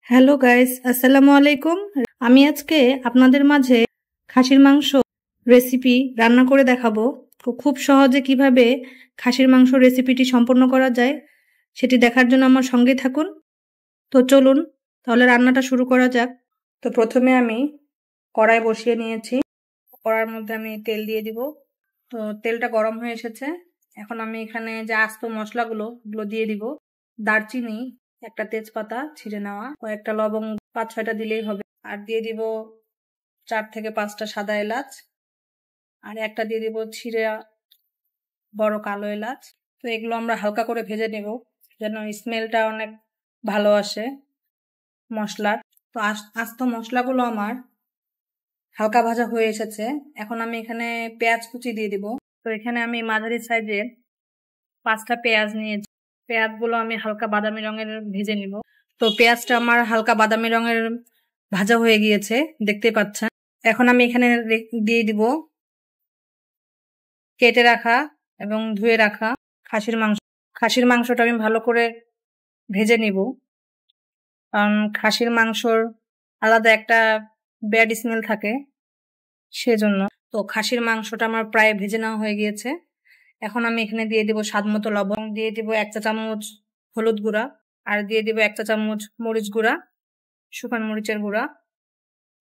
Hello guys, আসসালামু আলাইকুম। আমি আজকে আপনাদের মাঝে খাসির মাংস রেসিপি রান্না করে দেখাবো। খুব সহজে কিভাবে খাসির মাংস রেসিপিটি সম্পন্ন করা যায় সেটি দেখার জন্য আমার সঙ্গে থাকুন। তো চলুন তাহলে রান্নাটা শুরু করা যাক। তো প্রথমে আমি কড়াই বসিয়ে নিয়েছি। কড়াইয়ের মধ্যে আমি তেল দিয়ে দিব। তো তেলটা গরম হয়ে এসেছে। এখন আমি এখানে যে আস্ত মশলাগুলো দিয়ে দিব। দারচিনি, একটা তেজপাতা ছিঁড়ে নেওয়া, কয়েকটা লবঙ্গ ৫-৬টা দিলেই হবে। আর দিয়ে দিব ৪ থেকে ৫টা সাদা এলাচ, আর একটা দিয়ে দিব ছিঁড়ে বড় কালো এলাচ। তো এগুলো আমরা হালকা করে ভেজে নেব যেন স্মেলটা অনেক ভালো আসে মশলার। তো আস্ত মশলাগুলো আমার হালকা ভাজা হয়ে এসেছে। এখন আমি এখানে পেঁয়াজ কুচি দিয়ে দিব। তো এখানে আমি মাঝারি সাইজের 5টা পেঁয়াজ নিয়েছি। পেঁয়াজগুলো আমি হালকা বাদামি রঙের ভেজে নিব। তো পেঁয়াজটা আমার হালকা বাদামি রঙের ভাজা হয়ে গিয়েছে, দেখতে পাচ্ছেন। এখন আমি এখানে দিয়ে দিব কেটে রাখা এবং ধুয়ে রাখা খাসির মাংস। খাসির মাংসটা আমি ভালো করে ভেজে নিব, কারণ খাসির মাংসর আলাদা একটা ব্যাড স্মেল থাকে, সেজন্য। তো খাসির মাংসটা আমার প্রায় ভেজে নেওয়া হয়ে গিয়েছে। এখন আমি এখানে দিয়ে দিব স্বাদমতো লবণ, দিয়ে দিব 1 চা চামচ হলুদ গুঁড়া, আর দিয়ে দিব 1 চা চামচ মরিচ গুঁড়া, শুকনো মরিচের গুঁড়া।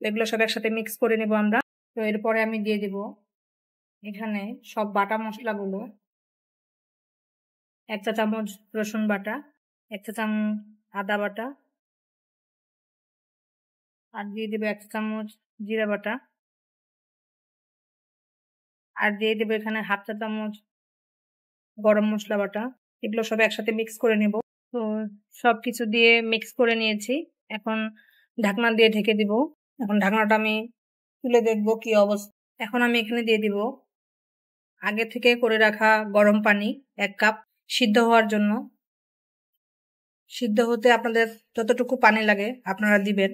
এগুলো সব একসাথে মিক্স করে নেব আমরা। তো এরপরে আমি দিয়ে দিব এখানে সব বাটা মশলাগুলো। 1 চা চামচ রসুন বাটা, 1 চা চামচ আদা বাটা, আর দিয়ে দিব 1 চা চামচ জিরা বাটা, আর দিয়ে দেবো এখানে 1/2 চা চামচ গরম মশলা বাটা। এগুলো সব একসাথে মিক্স করে নেব। তো সবকিছু দিয়ে মিক্স করে নিয়েছি। এখন ঢাকনা দিয়ে ঢেকে দিব। এখন ঢাকনাটা আমি তুলে দেখবো কি অবস্থা। এখন আমি এখানে দিয়ে দিব আগে থেকে করে রাখা গরম পানি 1 কাপ, সিদ্ধ হওয়ার জন্য। সিদ্ধ হতে আপনাদের যতটুকু পানি লাগে আপনারা দিবেন।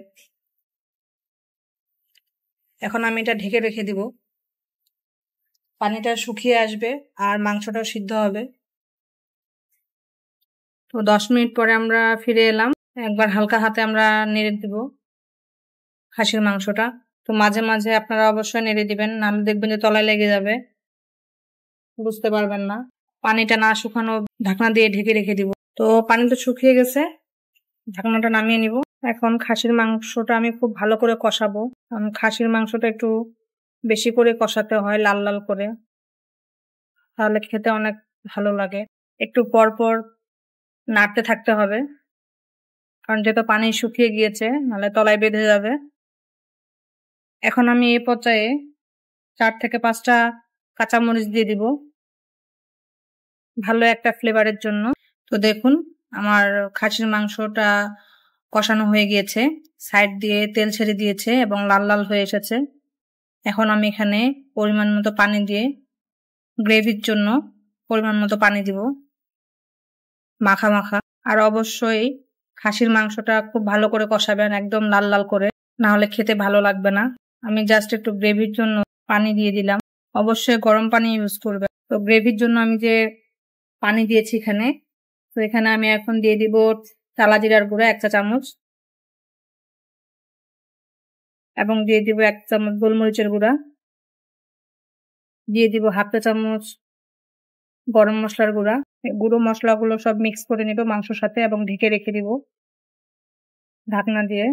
এখন আমি এটা ঢেকে রেখে দিব। পানিটা শুকিয়ে আসবে আর মাংসটাও সিদ্ধ হবে। তো 10 মিনিট পরে আমরা ফিরে এলাম। একবার হালকা হাতে আমরা নেড়ে দিব খাসির মাংসটা। তো মাঝে মাঝে আপনারা অবশ্যই নেড়ে দিবেন, নাহলে দেখবেন যে তলায় লেগে যাবে, বুঝতে পারবেন না। পানিটা না শুকানো ঢাকনা দিয়ে ঢেকে রেখে দিব। তো পানিটা শুকিয়ে গেছে, ঢাকনাটা নামিয়ে নিব। এখন খাসির মাংসটা আমি খুব ভালো করে কষাবো, কারণ খাসির মাংসটা একটু বেশি করে কষাতে হয়, লাল লাল করে, তাহলে খেতে অনেক ভালো লাগে। একটু পর পর নাড়তে থাকতে হবে, কারণ যেহেতু পানি শুকিয়ে গিয়েছে, নাহলে তলায় বেঁধে যাবে। এখন আমি এই পর্যায়ে 4 থেকে 5টা কাঁচামরিচ দিয়ে দিব, ভালো একটা ফ্লেভারের জন্য। তো দেখুন আমার খাসির মাংসটা কষানো হয়ে গিয়েছে, সাইড দিয়ে তেল ছেড়ে দিয়েছে এবং লাল লাল হয়ে এসেছে। এখন আমি এখানে পরিমাণ মতো পানি দিয়ে গ্রেভির জন্য পরিমাণ মতো পানি দিব, মাখা মাখা। আর অবশ্যই খাসির মাংসটা খুব ভালো করে কষাবেন, একদম লাল লাল করে, না হলে খেতে ভালো লাগবে না। আমি জাস্ট একটু গ্রেভির জন্য পানি দিয়ে দিলাম, অবশ্যই গরম পানি ইউজ করবে। তো গ্রেভির জন্য আমি যে পানি দিয়েছি এখানে, তো এখানে আমি এখন দিয়ে দিব টালা জিরার গুঁড়া 1 চা চামচ, এবং দিয়ে দিব 1 চামচ গোলমরিচের গুঁড়া, দিয়ে দিব 1/2 চা চামচ গরম মশলার গুঁড়া। গুঁড়ো মশলাগুলো সব মিক্স করে নেব মাংসের সাথে এবং ঢেকে রেখে দিব ঢাকনা দিয়ে।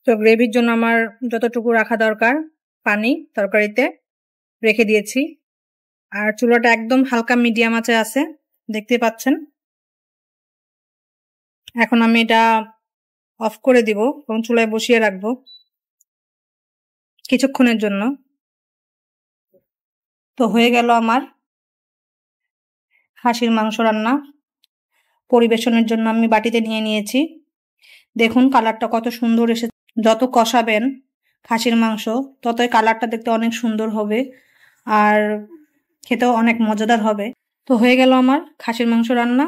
তো গ্রেভির জন্য আমার যতটুকু রাখা দরকার পানি তরকারিতে রেখে দিয়েছি। আর চুলাটা একদম হালকা মিডিয়াম আঁচে আছে, দেখতে পাচ্ছেন। এখন আমি এটা অফ করে দিব এবং চুলায় বসিয়ে রাখবো কিছুক্ষণের জন্য। তো হয়ে গেল আমার খাসির মাংস রান্না। পরিবেশনের জন্য আমি বাটিতে নিয়ে নিয়েছি। দেখুন কালারটা কত সুন্দর এসেছে। যত কষাবেন খাসির মাংস ততই কালারটা দেখতে অনেক সুন্দর হবে আর খেতেও অনেক মজাদার হবে। তো হয়ে গেল আমার খাসির মাংস রান্না।